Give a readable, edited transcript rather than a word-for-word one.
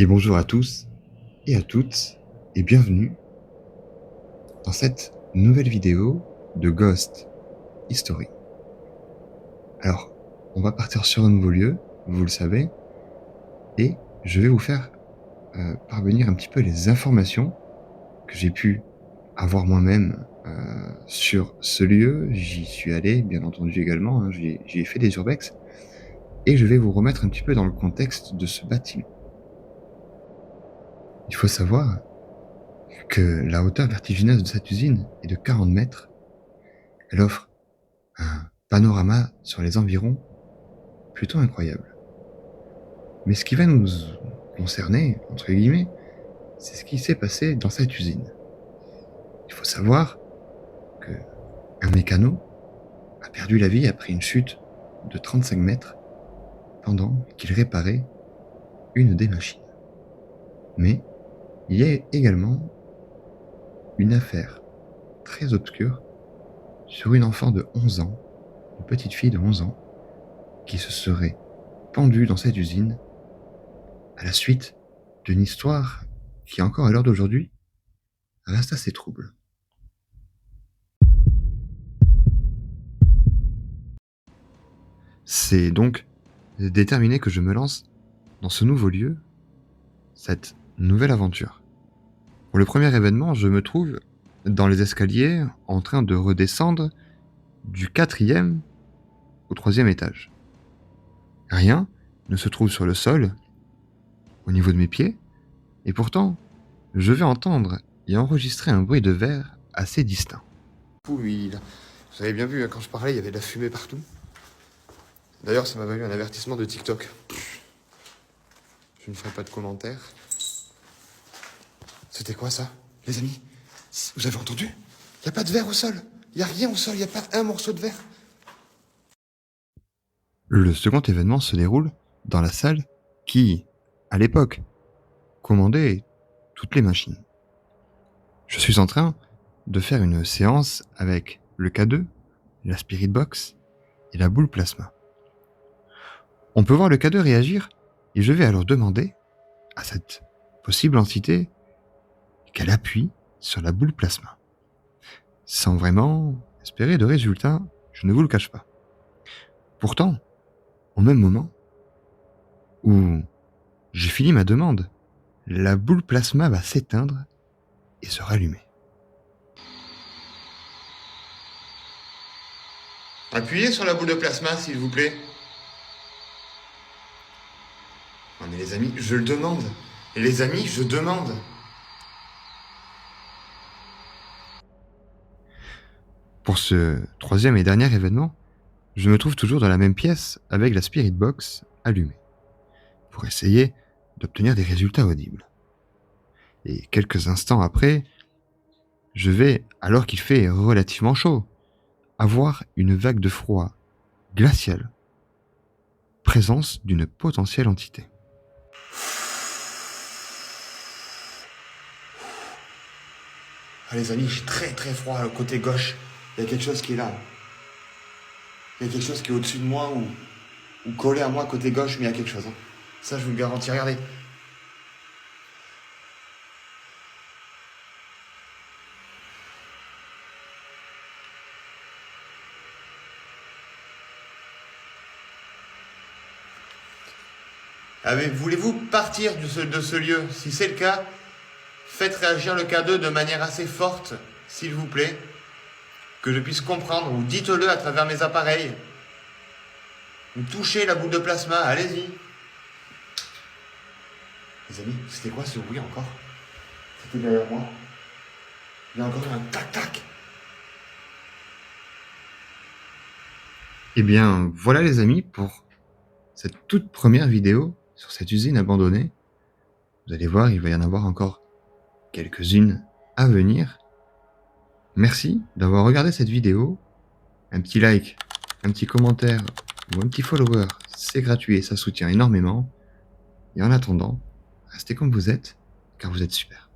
Et bonjour à tous et à toutes et bienvenue dans cette nouvelle vidéo de Ghost History. Alors, on va partir sur un nouveau lieu, vous le savez, et je vais vous faire parvenir un petit peu les informations que j'ai pu avoir moi-même sur ce lieu. J'y suis allé, bien entendu également, hein, j'y ai fait des urbex, et je vais vous remettre un petit peu dans le contexte de ce bâtiment. Il faut savoir que la hauteur vertigineuse de cette usine est de 40 mètres. Elle offre un panorama sur les environs plutôt incroyable. Mais ce qui va nous concerner, entre guillemets, c'est ce qui s'est passé dans cette usine. Il faut savoir que un mécano a perdu la vie après une chute de 35 mètres pendant qu'il réparait une des machines. Mais il y a également une affaire très obscure sur une enfant de 11 ans, une petite fille de 11 ans, qui se serait pendue dans cette usine à la suite d'une histoire qui, encore à l'heure d'aujourd'hui, reste assez trouble. C'est donc déterminé que je me lance dans ce nouveau lieu, cette nouvelle aventure. Pour le premier événement, je me trouve dans les escaliers en train de redescendre du 4e au 3e étage. Rien ne se trouve sur le sol, au niveau de mes pieds, et pourtant, je vais entendre et enregistrer un bruit de verre assez distinct. Oui, vous avez bien vu, quand je parlais, il y avait de la fumée partout. D'ailleurs, ça m'a valu un avertissement de TikTok. Je ne ferai pas de commentaires. C'était quoi ça, les amis? Vous avez entendu? Il n'y a pas de verre au sol. Il n'y a rien au sol, il n'y a pas un morceau de verre. Le second événement se déroule dans la salle qui, à l'époque, commandait toutes les machines. Je suis en train de faire une séance avec le K2, la Spirit Box et la boule plasma. On peut voir le K2 réagir et je vais alors demander à cette possible entité qu'elle appuie sur la boule plasma. Sans vraiment espérer de résultat, je ne vous le cache pas. Pourtant, au même moment où j'ai fini ma demande, la boule plasma va s'éteindre et se rallumer. Appuyez sur la boule de plasma, s'il vous plaît. Non mais les amis, je le demande. Et les amis, je demande. Pour ce troisième et dernier événement, je me trouve toujours dans la même pièce avec la Spirit Box allumée, pour essayer d'obtenir des résultats audibles. Et quelques instants après, je vais, alors qu'il fait relativement chaud, avoir une vague de froid glacial, présence d'une potentielle entité. Ah les amis, j'ai très très froid au côté gauche. Il y a quelque chose qui est là. Il y a quelque chose qui est au-dessus de moi ou collé à moi côté gauche, mais il y a quelque chose. Hein. Ça, je vous le garantis. Regardez. Voulez-vous partir de ce lieu? Si c'est le cas, faites réagir le K2 de manière assez forte, s'il vous plaît, que je puisse comprendre, ou dites-le à travers mes appareils, ou touchez la boule de plasma, allez-y. Les amis, c'était quoi ce bruit encore? C'était derrière moi. Il y a encore un tac-tac. Eh bien, voilà les amis pour cette toute première vidéo sur cette usine abandonnée. Vous allez voir, il va y en avoir encore quelques-unes à venir. Merci d'avoir regardé cette vidéo. Un petit like, un petit commentaire ou un petit follower, c'est gratuit et ça soutient énormément. Et en attendant, restez comme vous êtes, car vous êtes super.